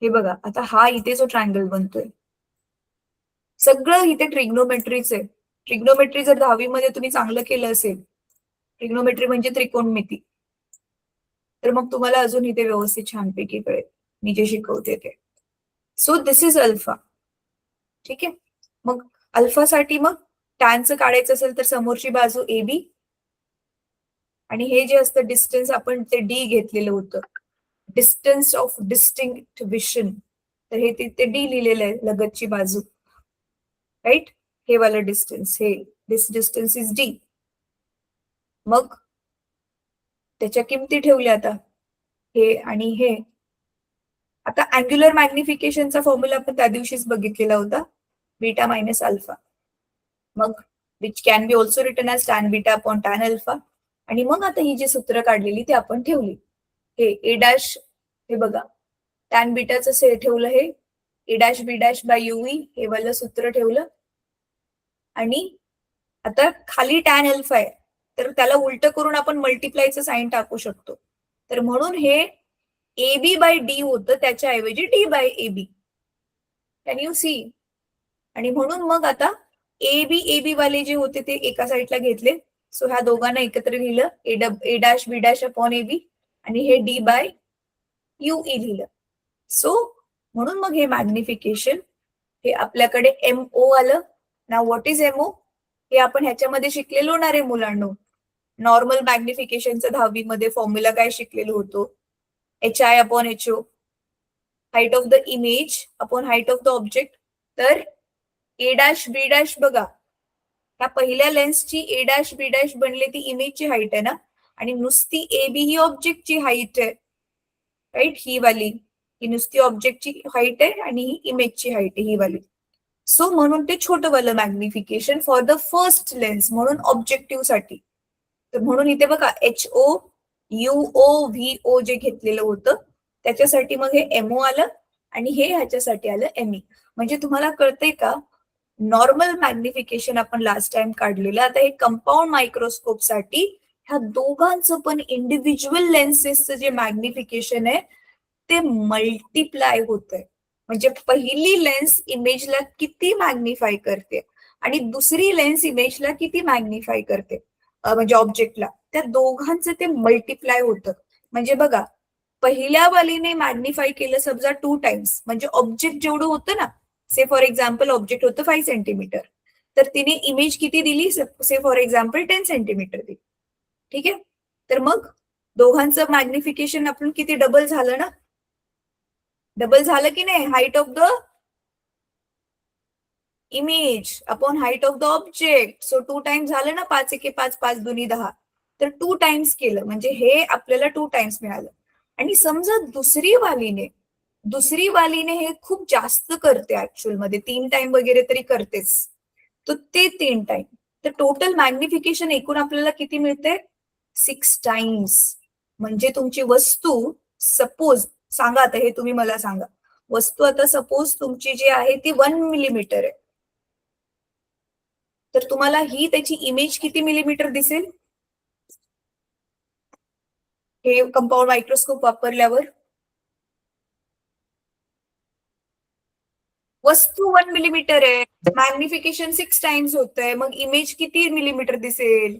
B: हे बघा आता हा इथे जो ट्रायंगल बनतोय, सगळं इथे ट्रिग्नोमेट्रीच आहे. ट्रिग्नोमेट्री जर 10वी मध्ये तुम्ही चांगलं केलं असेल, ट्रिग्नोमेट्री म्हणजे त्रिकोणमिती, तर मग तुम्हाला अजून इथे व्यवस्थित छानपैकी कळेल मी जे शिकवते ते. So this is alpha. ठीक आहे. मग अल्फासाठी मग टॅनचं काढायचं असेल तर समोरची बाजू ए बी, आणि हे जे असतं डिस्टन्स आपण ते डी घेतलेलं होतं, डिस्टन्स ऑफ डिस्टिंक्ट विशन, तर हे तिथे डी लिहिलेलं आहे लगतची बाजू, राईट. हे वाला डिस्टन्स, हे दिस डिस्टन्स इज डी. मग त्याच्या किमती ठेवल्या आता, हे आणि हे. आता अँग्युलर मॅग्निफिकेशनचा फॉर्म्युला आपण त्या दिवशीच बघितलेला होता, बीटा मायनस अल्फा. मग which can be also written as tan beta upon tan alpha. आणि मग आता ही जी सूत्र काढलेली ती आपण ठेवली. हे ए डॅश, हे बघा टॅन बीटाचं हे ठेवलं, हे A dash B dash by युई, हे वाला सूत्र ठेवलं. आणि आता खाली टॅन अल्फा आहे, तर त्याला उलट करून आपण मल्टिप्लायचं साइन टाकू शकतो. तर म्हणून हे ए बी बाय डी होतं, त्याच्याऐवजी D by A B. Can you see? आणि म्हणून मग आता ए बी वाले जे होते ते एका साईडला घेतले. सो ह्या दोघांना एकत्र लिहिलं, A dash B dash upon A B, आणि हे डी बाय युई लिहिलं. सो म्हणून मग हे मॅग्निफिकेशन हे आपल्याकडे एमओ आलं. नाव व्हॉट इज एमओ? हे आपण ह्याच्यामध्ये शिकलेलो होणार आहे मुलांनो. नॉर्मल मॅग्निफिकेशनचं 10वी मध्ये फॉर्म्युला काय शिकलेलो होतो? HI upon HO, height of the image upon height of the object. तर ए डॅश बी डॅश बघा, ह्या पहिल्या लेन्सची ए डॅश बी डॅश बनले ती इमेजची हाईट आहे ना, आणि नुसती ए बी ही ऑब्जेक्टची हाईट आहे, राईट. ही वाली ही नुसती ऑब्जेक्टची हाईट आहे आणि ही इमेजची हाईट आहे, ही वाली. सो म्हणून ते छोटं वालं magnification for the first lens, म्हणून ऑब्जेक्टिव्ह साठी. तर म्हणून इथे बघा HO UO VO जे घेतलेलं होतं त्याच्यासाठी मग हे एमओ आलं, आणि हे ह्याच्यासाठी आलं एमई. म्हणजे तुम्हाला कळतंय का? नॉर्मल मॅग्निफिकेशन आपण लास्ट टाइम काढलेलं, आता हे कंपाऊंड मायक्रोस्कोप साठी ह्या दोघांचं पण इंडिव्हिज्युअल लेन्सेसचं जे मॅग्निफिकेशन आहे ते मल्टिप्लाय होत आहे. म्हणजे पहिली लेन्स इमेजला किती मॅग्निफाय करते आणि दुसरी लेन्स इमेजला किती मॅग्निफाय करते, म्हणजे ऑब्जेक्टला, त्या दोघांचं ते मल्टिप्लाय होतं. म्हणजे बघा, पहिल्या वालीने मॅग्निफाय केलं समजा 2 टाइम्स, म्हणजे ऑब्जेक्ट जेवढं होतं ना, से फॉर एक्झाम्पल ऑब्जेक्ट होतं 5 सेंटीमीटर, तर तिने इमेज किती दिली? से फॉर एक्झाम्पल 10 सेंटीमीटर दिली. ठीक आहे. तर मग दोघांचं मॅग्निफिकेशन आपण किती डबल झालं ना, डबल झालं की नाही, height of the image upon height of the object. So 2 times झालं ना, 5 एके 5, 5 दुनी 10. तर 2 टाइम्स केलं म्हणजे हे आपल्याला 2 टाइम्स मिळालं. आणि समजा दुसरी वालीने हे खूप जास्त करते ऍक्च्युअल मध्ये, 3 टाइम वगैरे तरी करतेच, तर ते 3 टाइम. तर टोटल मॅग्निफिकेशन एकूण आपल्याला किती मिळते, 6 टाइम्स. म्हणजे तुमची वस्तू सपोज, सांगा आता हे तुम्ही मला सांगा, वस्तू आता सपोज तुमची जी आहे ती 1 मिलीमीटर आहे, तर तुम्हाला ही त्याची इमेज किती मिलीमीटर दिसेल हे कंपाऊंड मायक्रोस्कोप वापरल्यावर? वस्तू 1 मिलीमीटर आहे, मॅग्निफिकेशन 6 टाइम्स होत आहे, मग इमेज किती मिलीमीटर दिसेल?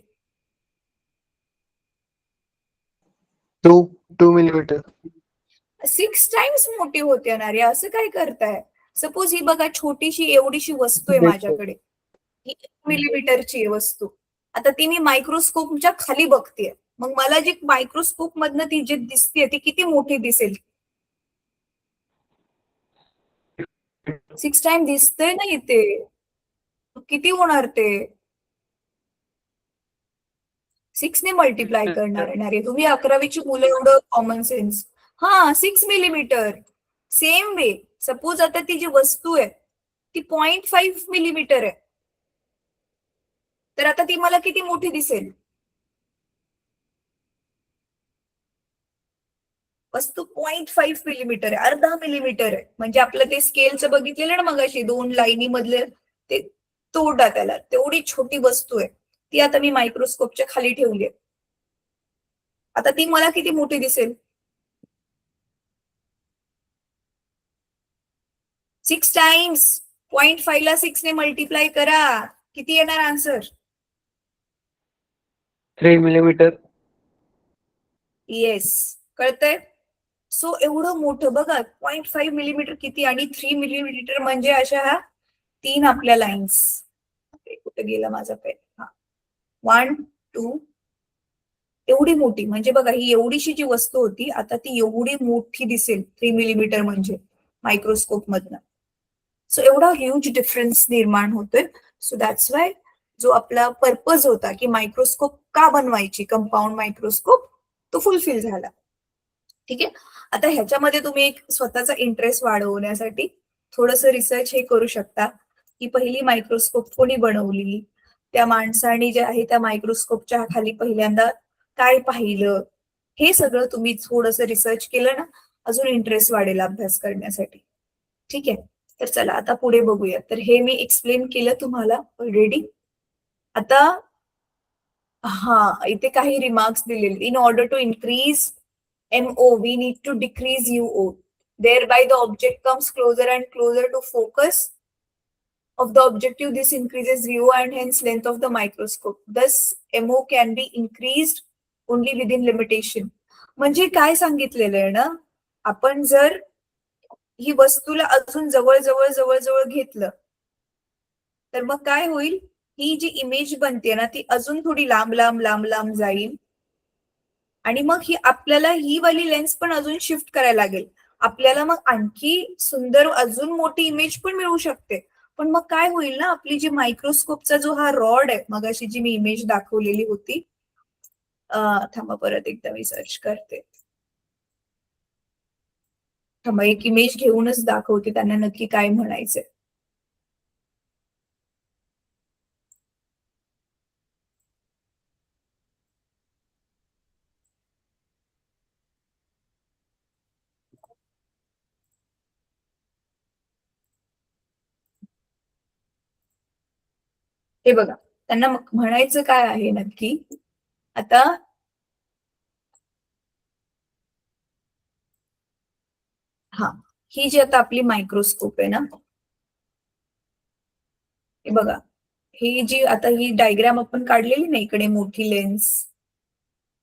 C: 2 मिलीमीटर.
B: 6 टाइम्स मोठी होते ना रे, असं काय करताय? सपोज ही बघा छोटीशी एवढीशी वस्तू आहे माझ्याकडे, ही 1 मिलीमीटरची आहे वस्तू. आता ती मी मायक्रोस्कोपच्या खाली बघतेय, मग मला जी मायक्रोस्कोप मधनं ती जी दिसते ती किती मोठी दिसेल? 6 टाइम दिसतंय ना इथे, किती होणार ते? 6 ने मल्टिप्लाय करणार आहे रे तुम्ही, 11वीची मुलं, एवढं कॉमन सेन्स. हा, 6 मिलीमीटर. सेम वे सपोज आता ती जी वस्तू आहे ती 0.5 मिलीमीटर आहे, तर आता ती मला किती मोठी दिसेल? वस्तू 0.5 मिलीमीटर आहे, अर्धा मिलीमीटर आहे. म्हणजे आपलं ते स्केलचं बघितलेलं ना मगाशी, 2 लाईनी मधले ते तोडा त्याला, तेवढी छोटी वस्तू आहे ती. आता मी मायक्रोस्कोपच्या खाली ठेवली आहे, आता ती मला किती मोठी दिसेल? 6 टाइम्स. 0.5 ला 6 ने मल्टिप्लाय करा, किती येणार आन्सर?
C: 3 मिलीमीटर.
B: येस, कळतंय? सो एवढं मोठं बघा, 0.5 मिलीमीटर किती आणि 3 मिलीमीटर म्हणजे अशा ह्या 3 आपल्या लाईन्स. कुठे गेला माझा पेन? हा, 1 2, एवढी मोठी. म्हणजे बघा ही एवढीशी जी वस्तू होती आता ती एवढी मोठी दिसेल 3 मिलीमीटर म्हणजे मायक्रोस्कोप मधनं. सो एवढा ह्यूज डिफरन्स निर्माण होतोय. सो दॅट्स वाय जो आपला पर्पज होता की मायक्रोस्कोप का बनवायची, कंपाऊंड मायक्रोस्कोप, तो फुलफिल झाला. ठीक आहे. आता ह्याच्यामध्ये तुम्ही एक स्वतःचा इंटरेस्ट वाढवण्यासाठी थोडस रिसर्च हे करू शकता की पहिली मायक्रोस्कोप कोणी बनवली, त्या माणसाने जे आहे त्या मायक्रोस्कोपच्या खाली पहिल्यांदा काय पाहिलं, हे सगळं तुम्ही थोडस रिसर्च केलं ना, अजून इंटरेस्ट वाढेल अभ्यास करण्यासाठी. ठीक आहे. तर चला आता पुढे बघूया. तर हे मी एक्सप्लेन केलं तुम्हाला ऑलरेडी. आता हा, इथे काही रिमार्क्स दिलेले. In order to increase MO, we need to decrease UO. Thereby the object comes closer and closer to focus of the objective. This increases VO and hence length of the microscope. Thus MO can be increased only within limitation. म्हणजे काय सांगितलेलं आहे ना, आपण जर ही वस्तूला अजून जवळ जवळ जवळ जवळ घेतलं तर मग काय होईल, ही जी इमेज बनते ना ती अजून थोडी लांब लांब लांब लांब जाईल आणि मग ही आपल्याला ही वाली लेन्स पण अजून शिफ्ट करायला लागेल. आपल्याला मग आणखी सुंदर अजून मोठी इमेज पण मिळू शकते. पण मग काय होईल ना, आपली जी मायक्रोस्कोपचा जो हा रॉड आहे, मग अशी जी मी इमेज दाखवलेली होती, थांबा परत एकदा मी सर्च करते. थांबा, एक इमेज घेऊनच दाखवते त्यांना नक्की काय म्हणायचंय. हे बघा, त्यांना म्हणायचं काय आहे नक्की. आता हा, ही जी आता आपली मायक्रोस्कोप आहे ना, हे बघा, ही जी आता ही डायग्राम आपण काढलेली ना, इकडे मोठी लेन्स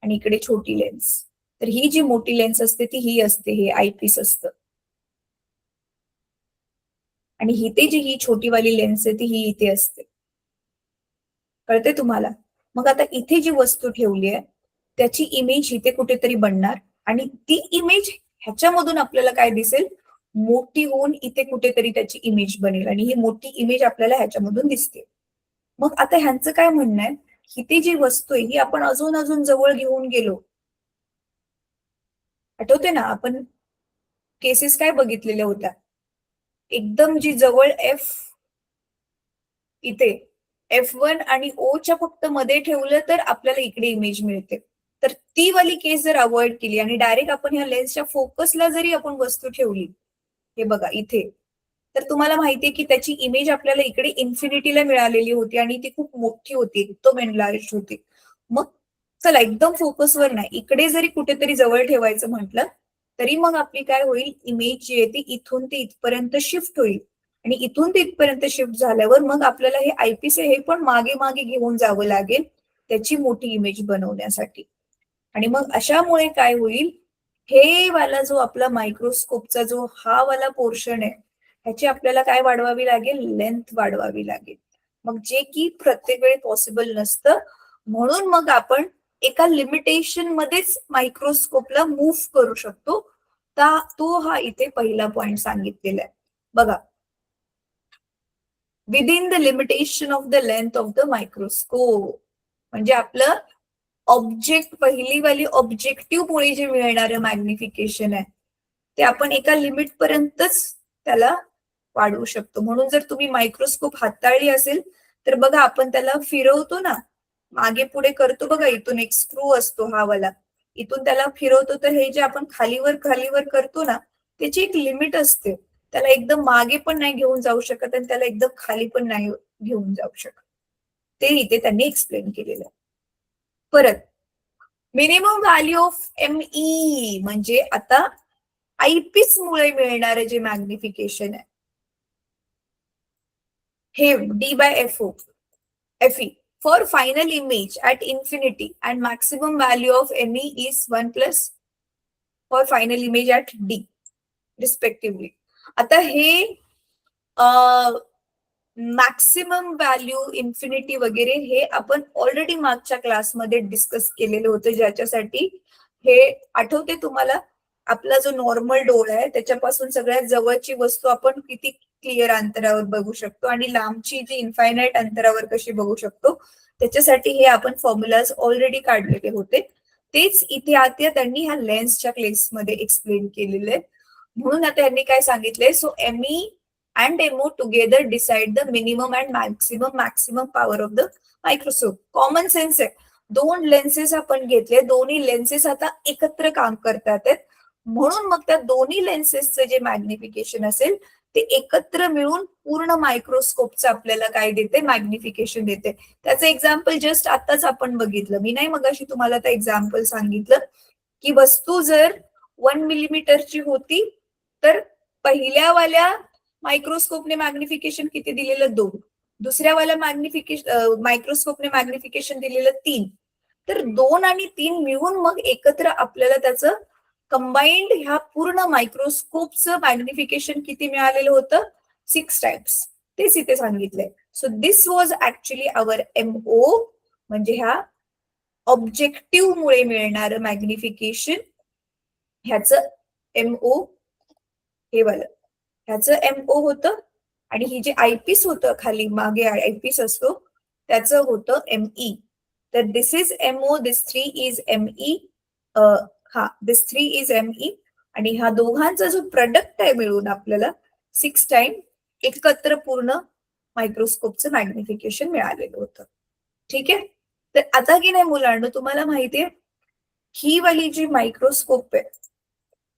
B: आणि इकडे छोटी लेन्स. तर ही जी मोठी लेन्स असते ती ही असते, हे आयपीस असतं. आणि इथे जी ही छोटीवाली लेन्स आहे ती ही इथे असते. कळते तुम्हाला? मग आता इथे जी वस्तू ठेवली आहे त्याची इमेज इथे कुठेतरी बनणार आणि ती इमेज ह्याच्यामधून आपल्याला काय दिसेल, मोठी होऊन इथे कुठेतरी त्याची इमेज बनेल आणि ही मोठी इमेज आपल्याला ह्याच्यामधून दिसते. मग आता ह्यांचं काय म्हणणं आहे, की ती जी वस्तू आहे ही आपण अजून अजून जवळ घेऊन गेलो. आठवते ना आपण केसेस काय बघितलेल्या होत्या, एकदम जी जवळ इथे F1 आणि O च्या फक्त मध्ये ठेवलं तर आपल्याला इकडे इमेज मिळते. तर ती वाली केस जर अवॉइड केली आणि डायरेक्ट आपण ह्या लेन्सच्या फोकसला जरी आपण वस्तू ठेवली, हे बघा इथे, तर तुम्हाला माहितीये की त्याची इमेज आपल्याला इकडे इन्फिनिटीला मिळालेली होती आणि ती खूप मोठी होती, एकदम एनलार्ज होती. मग चला एकदम फोकसवर नाही, इकडे जरी कुठेतरी जवळ ठेवायचं म्हटलं तरी मग आपली काय होईल, इमेज जी आहे ती इथून ते इथपर्यंत शिफ्ट होईल आणि इथून ते इथपर्यंत शिफ्ट झाल्यावर मग आपल्याला हे आयपीस हे पण मागे मागे घेऊन जावं लागेल त्याची मोठी इमेज बनवण्यासाठी. आणि मग अशामुळे काय होईल, हे वाला जो आपला मायक्रोस्कोपचा जो हा वाला पोर्शन आहे ह्याची आपल्याला काय वाढवावी लागेल, लेंथ वाढवावी लागेल. मग जे की प्रत्येक वेळी पॉसिबल नसतं, म्हणून मग आपण एका लिमिटेशन मध्येच मायक्रोस्कोपला मूव्ह करू शकतो. तो हा इथे पहिला पॉइंट सांगितलेला आहे बघा, within the limitation of the length of the microscope. म्हणजे आपलं ऑब्जेक्ट, पहिली वाली ऑब्जेक्टिव्ह मुळे जे मिळणारं मॅग्निफिकेशन आहे ते आपण एका लिमिट पर्यंतच त्याला वाढवू शकतो. म्हणून जर तुम्ही मायक्रोस्कोप हाताळली असेल तर बघा आपण त्याला फिरवतो ना, मागे पुढे करतो बघा, इथून एक स्क्रू असतो हा वाला, इथून त्याला फिरवतो तर हे जे आपण खालीवर खालीवर करतो ना त्याची एक लिमिट असते, त्याला एकदम मागे पण नाही घेऊन जाऊ शकत आणि त्याला एकदम खाली पण नाही घेऊन जाऊ शकत. ते इथे त्यांनी एक्सप्लेन केलेलं आहे. परत मिनिमम व्हॅल्यू ऑफ ME म्हणजे आता आयपीस मुळे मिळणारे जे मॅग्निफिकेशन आहे हे D/FO FE for final image at infinity and maximum value of ME is 1 plus for final image at D respectively. आता हे मॅक्सिमम व्हॅल्यू, इन्फिनिटी वगैरे हे आपण ऑलरेडी मागच्या क्लासमध्ये डिस्कस केलेलं होतं, ज्याच्यासाठी हे आठवते तुम्हाला, आपला जो नॉर्मल डोळा आहे त्याच्यापासून सगळ्यात जवळची वस्तू आपण किती क्लिअर अंतरावर बघू शकतो आणि लांबची जी इन्फायनाइट अंतरावर कशी बघू शकतो, त्याच्यासाठी हे आपण फॉर्म्युलाज ऑलरेडी काढलेले होते. तेच इथे आता त्यांनी ह्या लेन्सच्या केसमध्ये एक्सप्लेन केलेले आहे. म्हणून आता त्यांनी काय सांगितलंय, so ME and MO together decide the minimum and maximum power of the microscope. Common sense आहे, दोन लेन्सेस आपण घेतले, दोन्ही लेन्सेस आता एकत्र काम करतात आहेत, म्हणून मग त्या दोन्ही लेन्सेसचं जे मॅग्निफिकेशन असेल ते एकत्र मिळून पूर्ण मायक्रोस्कोपचं आपल्याला काय देते, मॅग्निफिकेशन देते. त्याचं एक्झाम्पल जस्ट आताच आपण बघितलं, मी नाही मगाशी तुम्हाला ते एक्झाम्पल सांगितलं की वस्तू जर 1 मिलीमीटरची होती तर पहिल्या वाल्या मायक्रोस्कोपने मॅग्निफिकेशन किती दिलेलं, 2. दुसऱ्या वाल्या मायक्रोस्कोपने मॅग्निफिकेशन दिलेलं 3. तर 2 आणि 3 मिळून मग एकत्र आपल्याला त्याचं कंबाईंड ह्या पूर्ण मायक्रोस्कोपचं मॅग्निफिकेशन किती मिळालेलं होतं, 6 टाइम्स. तेच इथे सांगितलंय. So this was actually our MO, म्हणजे ह्या ऑब्जेक्टिव्ह मुळे मिळणारं मॅग्निफिकेशन, ह्याचं MO हे वालं ह्याचं MO होतं आणि ही जे आयपीस होतं खाली मागे आयपीस असतो त्याचं होतं ME. तर this is MO, this 3 is ME, this 3 is ME आणि ह्या दोघांचा जो प्रोडक्ट आहे मिळून आपल्याला 6 टाइम एकत्र पूर्ण मायक्रोस्कोपचं मॅग्निफिकेशन मिळालेलं होतं. ठीक आहे, तर आता की नाही मुलांना तुम्हाला माहितीये ही वाली जी मायक्रोस्कोप आहे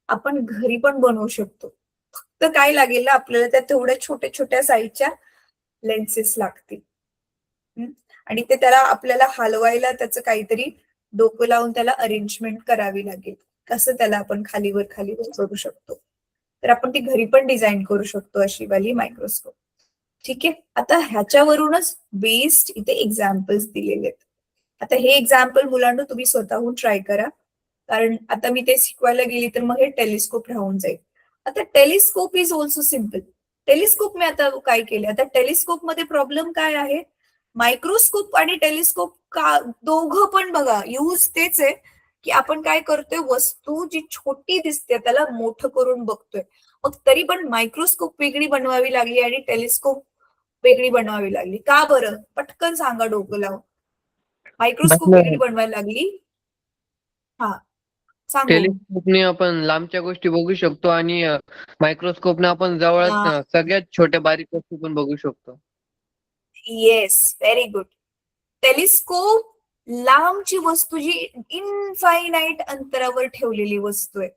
B: आपण घरी पण बनवू शकतो. फक्त काय लागेल ना आपल्याला, त्या तेवढ्या छोट्या छोट्या साईजच्या लेन्सेस लागतील आणि ते त्याला आपल्याला हलवायला त्याचं काहीतरी डोकं लावून त्याला अरेंजमेंट करावी लागेल, कसं त्याला आपण खालीवर करू शकतो. तर आपण ती घरी पण डिझाईन करू शकतो अशी वाली मायक्रोस्कोप. ठीक आहे, आता ह्याच्यावरूनच बेस्ड इथे एक्झाम्पल्स दिलेले आहेत. आता हे एक्झाम्पल मुलांना तुम्ही स्वतःहून ट्राय करा, कारण आता मी ते शिकवायला गेली तर मग हे टेलिस्कोप राहून जाईल. आता telescope is also simple. Telescope मी आता काय केले, आता टेलिस्कोप मध्ये प्रॉब्लेम काय आहे, मायक्रोस्कोप आणि टेलिस्कोप दोघं पण बघा यूज तेच आहे की आपण काय करतोय, वस्तू जी छोटी दिसते त्याला मोठं करून बघतोय. मग तरी पण मायक्रोस्कोप वेगळी बनवावी लागली आणि टेलिस्कोप वेगळी बनवावी लागली. का बरं? पटकन सांगा डोकं लावून. मायक्रोस्कोप वेगळी बनवायला लागली. हा सांगू.
C: टेलिस्कोपने आपण लांबच्या गोष्टी बघू शकतो आणि मायक्रोस्कोपने आपण जवळ
B: हा,
C: सगळ्यात छोट्या बारीक वस्तू पण बघू शकतो.
B: Yes, very good. टेलिस्कोप लांबची वस्तू जी इनफायनाईट अंतरावर ठेवलेली वस्तू आहे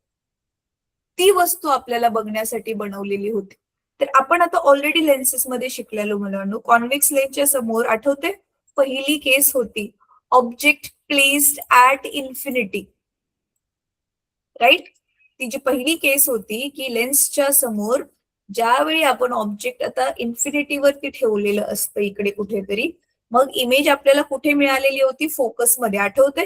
B: ती वस्तू आपल्याला बघण्यासाठी बनवलेली होती. तर आपण आता ऑलरेडी लेन्सेस मध्ये शिकलेलो मुलांनो. कॉन्व्हेक्स लेन्सच्या समोर आठवते पहिली केस होती object placed at infinity, right. ती जी पहिली केस होती की लेन्सच्या समोर ज्यावेळी आपण ऑब्जेक्ट आता इन्फिनिटी वरती ठेवलेलं असतं इकडे कुठेतरी, मग इमेज आपल्याला कुठे मिळालेली होती? फोकस मध्ये. आठवते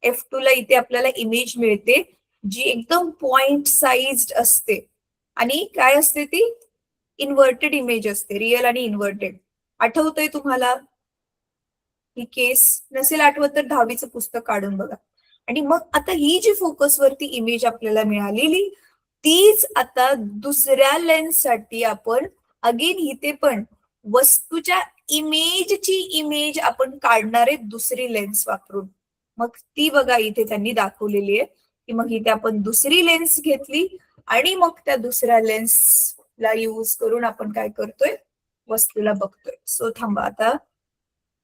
B: F2 ला इथे आपल्याला इमेज मिळते जी एकदम पॉइंट साइज्ड असते आणि काय असते ती? इन्व्हर्टेड इमेज असते, रिअल आणि इन्व्हर्टेड. आठवतंय तुम्हाला ही केस? नसेल आठवत तर 10वीचं पुस्तक काढून बघा. आणि मग आता ही जी फोकस वरती इमेज आपल्याला मिळालेली तीच आता दुसऱ्या लेन्स साठी आपण अगेन इथे पण वस्तूच्या इमेजची इमेज आपण काढणार आहे दुसरी लेन्स वापरून. मग ती बघा इथे त्यांनी दाखवलेली आहे की मग इथे आपण दुसरी लेन्स घेतली आणि मग त्या दुसऱ्या लेन्सला यूज करून आपण काय करतोय? वस्तूला बघतोय. सो थांबा, आता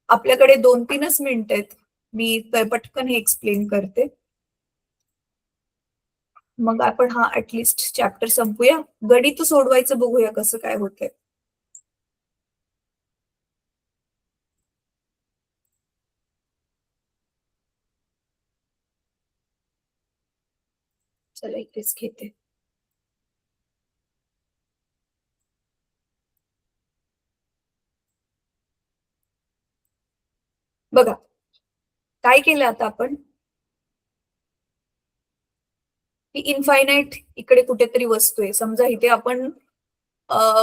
B: आपल्याकडे 2-3च मिनिट आहेत. मी पटकन हे एक्सप्लेन करते, मग आपण हा ऍटलिस्ट चॅप्टर संपूया. गणित सोडवायचं बघूया कसं काय होतंय. चला इथेच घेते. बघा काय केलं आता आपण, ही इनफायनाईट इकडे कुठेतरी वस्तू आहे. समजा इथे आपण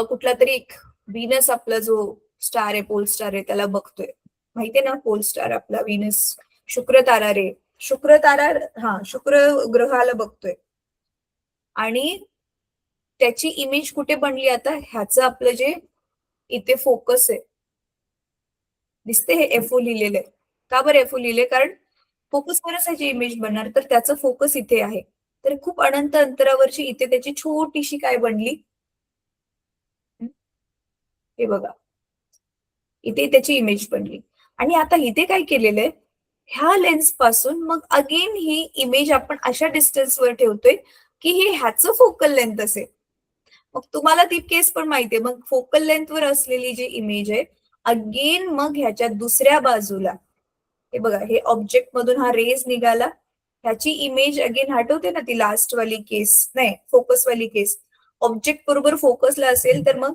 B: कुठला तरी एक व्हीनस आपला जो स्टार आहे, पोल स्टार आहे, त्याला बघतोय. माहितीये ना पोल स्टार आपला व्हीनस, शुक्र तारा रे, शुक्र तारा, हा शुक्र ग्रहाला बघतोय आणि त्याची इमेज कुठे बनली? आता ह्याचं आपलं जे इथे फोकस आहे दिसते, हे FO लिहिलेलं आहे. का बरं FO लिहिले? कारण फोकस वरच ह्याची इमेज बनणार, तर त्याचं फोकस इथे आहे. तर खूप अनंत अंतरावरची इथे त्याची छोटीशी काय बनली? हे बघा इथे त्याची इमेज बनली. आणि आता इथे काय केलेलं आहे, ह्या लेन्स पासून मग अगेन ही इमेज आपण अशा डिस्टन्सवर ठेवतोय की हे ह्याचं फोकल लेंथ असेल. मग तुम्हाला ती केस पण माहितीये. मग फोकल लेंथवर असलेली जी इमेज आहे अगेन मग ह्याच्या दुसऱ्या बाजूला हे बघा, हे ऑब्जेक्ट मधून हा रेज निघाला, ह्याची इमेज अगेन आठवते ना ती लास्ट वाली केस, नाही फोकस वाली केस, ऑब्जेक्ट बरोबर फोकसला असेल तर मग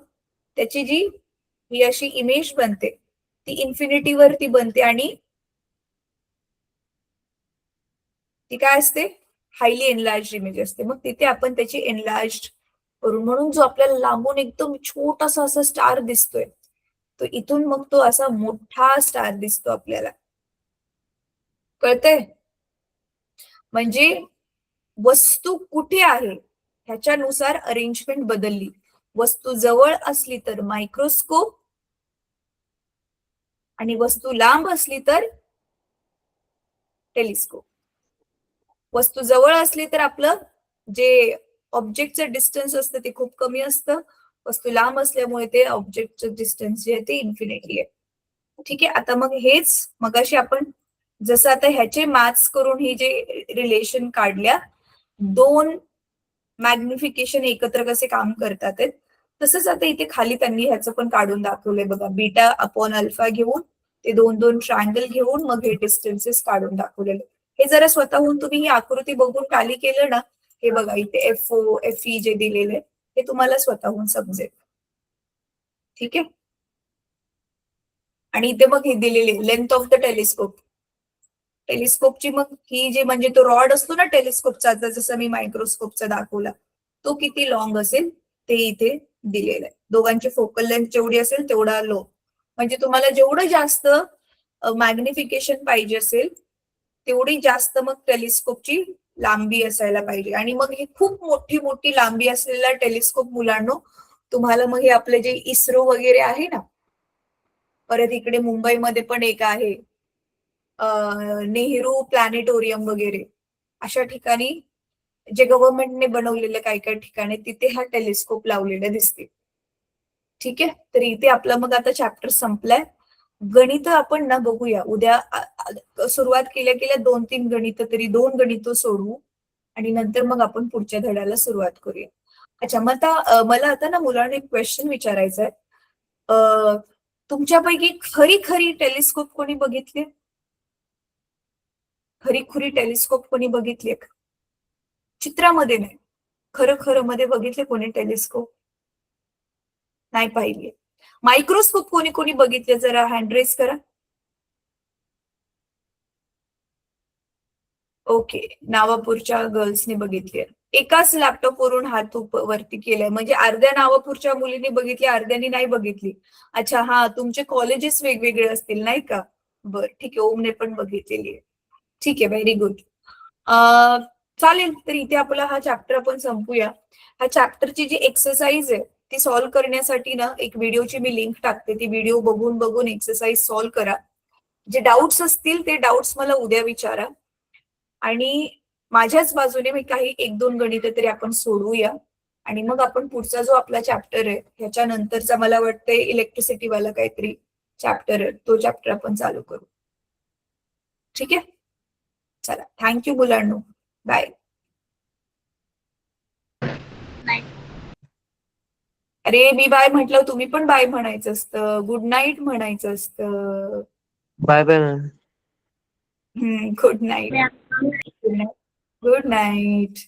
B: त्याची जी ही अशी इमेज बनते ती इन्फिनिटी वरती बनते आणि ती काय असते? हायली एनलार्ज इमेज असते. मग तिथे आपण त्याची एनलार्ज करून, म्हणून जो आपल्याला लांबून एकदम छोटासा असा स्टार दिसतोय तो इथून मग तो असा मोठा स्टार दिसतो आपल्याला. कळतंय? म्हणजे वस्तू कुठे आहे ह्याच्यानुसार अरेंजमेंट बदलली. वस्तू जवळ असली तर मायक्रोस्कोप आणि वस्तू लांब असली तर टेलिस्कोप. वस्तू जवळ असली तर आपलं जे ऑब्जेक्टचं डिस्टन्स असतं ते खूप कमी असतं. वस्तू लांब असल्यामुळे ते ऑब्जेक्टचं डिस्टन्स जे आहे ते इन्फिनिटी आहे. ठीक आहे. आता मग हेच मगाशी आपण जसं आता ह्याचे मॅथ्स करून ही जे रिलेशन काढल्या, 2 मॅग्निफिकेशन एकत्र कसे काम करतात तसंच आता इथे खाली त्यांनी ह्याचं पण काढून दाखवलंय बघा. बीटा अपॉन अल्फा घेऊन ते 2-2 ट्रायंगल घेऊन मग हे डिस्टन्सेस काढून दाखवलेले. हे जरा स्वतःहून तुम्ही ही आकृती बघून खाली केलं ना, हे बघा इथे FO FE जे दिलेले हे तुम्हाला स्वतःहून समजेल. ठीक आहे. आणि इथे मग हे दिलेले लेंथ ऑफ द टेलिस्कोप. टेलिस्कोपची मग ही जे म्हणजे तो रॉड असतो ना टेलिस्कोपचा, जसं मी मायक्रोस्कोपचा दाखवला, तो किती लॉंग असेल ते इथे दिलेलं आहे. दोघांची फोकल लेंथ जेवढी असेल तेवढा लो. म्हणजे तुम्हाला जेवढं जास्त मॅग्निफिकेशन पाहिजे असेल तेवढी जास्त मग टेलिस्कोपची लांबी असायला पाहिजे. आणि मग हे खूप मोठी मोठी लांबी असलेला टेलिस्कोप मुलांनो तुम्हाला मग हे आपले जे इस्रो वगैरे आहे ना, परत इकडे मुंबईमध्ये पण एक आहे नेहरू प्लॅनेटोरियम वगैरे, अशा ठिकाणी जे गव्हर्नमेंटने बनवलेले काही काही ठिकाणी तिथे हा टेलिस्कोप लावलेला दिसते. ठीक आहे, तर इथे आपला मग आता चॅप्टर संपलाय. गणित आपण ना बघूया उद्या. सुरुवात केल्या केल्या 2-3 गणित तरी 2 गणित सोडवू आणि नंतर मग आपण पुढच्या धड्याला सुरुवात करूया. अच्छा, मग आता मला आता ना मुलांना एक क्वेश्चन विचारायचा आहे. तुमच्यापैकी खरी खरी टेलिस्कोप कोणी बघितली? खरी खुरी टेलिस्कोप कोणी बघितली? चित्रामध्ये नाही, खरं खरं मध्ये बघितले कोणी टेलिस्कोप? नाही पाहिली. मायक्रोस्कोप कोणी कोणी बघितले? जरा हँड रेस करा. ओके, नावापूरच्या गर्ल्सने बघितली. एकाच लॅपटॉप वरून हात वरती केलाय, म्हणजे अर्ध्या नावापूरच्या मुलींनी बघितली, अर्ध्यानी नाही बघितली. अच्छा, हा, तुमचे कॉलेजेस वेगवेगळे असतील नाही का? बर, ठीक आहे, ओमने पण बघितलेली आहे. ठीक आहे, व्हेरी गुड. चालेल, तर इथे आपला हा चॅप्टर आपण संपूया. ह्या चॅप्टरची जी एक्सरसाइज आहे ती सॉल्व्ह करण्यासाठी ना एक व्हिडिओची मी लिंक टाकते. ती व्हिडिओ बघून बघून एक्सरसाइज सॉल्व्ह करा. जे डाऊट्स असतील ते डाऊट्स मला उद्या विचारा आणि माझ्याच बाजूने मी काही 1-2 गणित तरी आपण सोडवूया आणि मग आपण पुढचा जो आपला चॅप्टर आहे ह्याच्यानंतरचा मला वाटतंय इलेक्ट्रिसिटी वाला काहीतरी चॅप्टर आहे, तो चॅप्टर आपण चालू करू. ठीक आहे, चला, थँक्यू मुलांनो, बाय. अरे, मी बाय म्हटलं, तुम्ही पण बाय म्हणायचं असतं, गुड नाईट म्हणायचं असतं.
C: Bye bye ma'am.
B: Good night. Good night.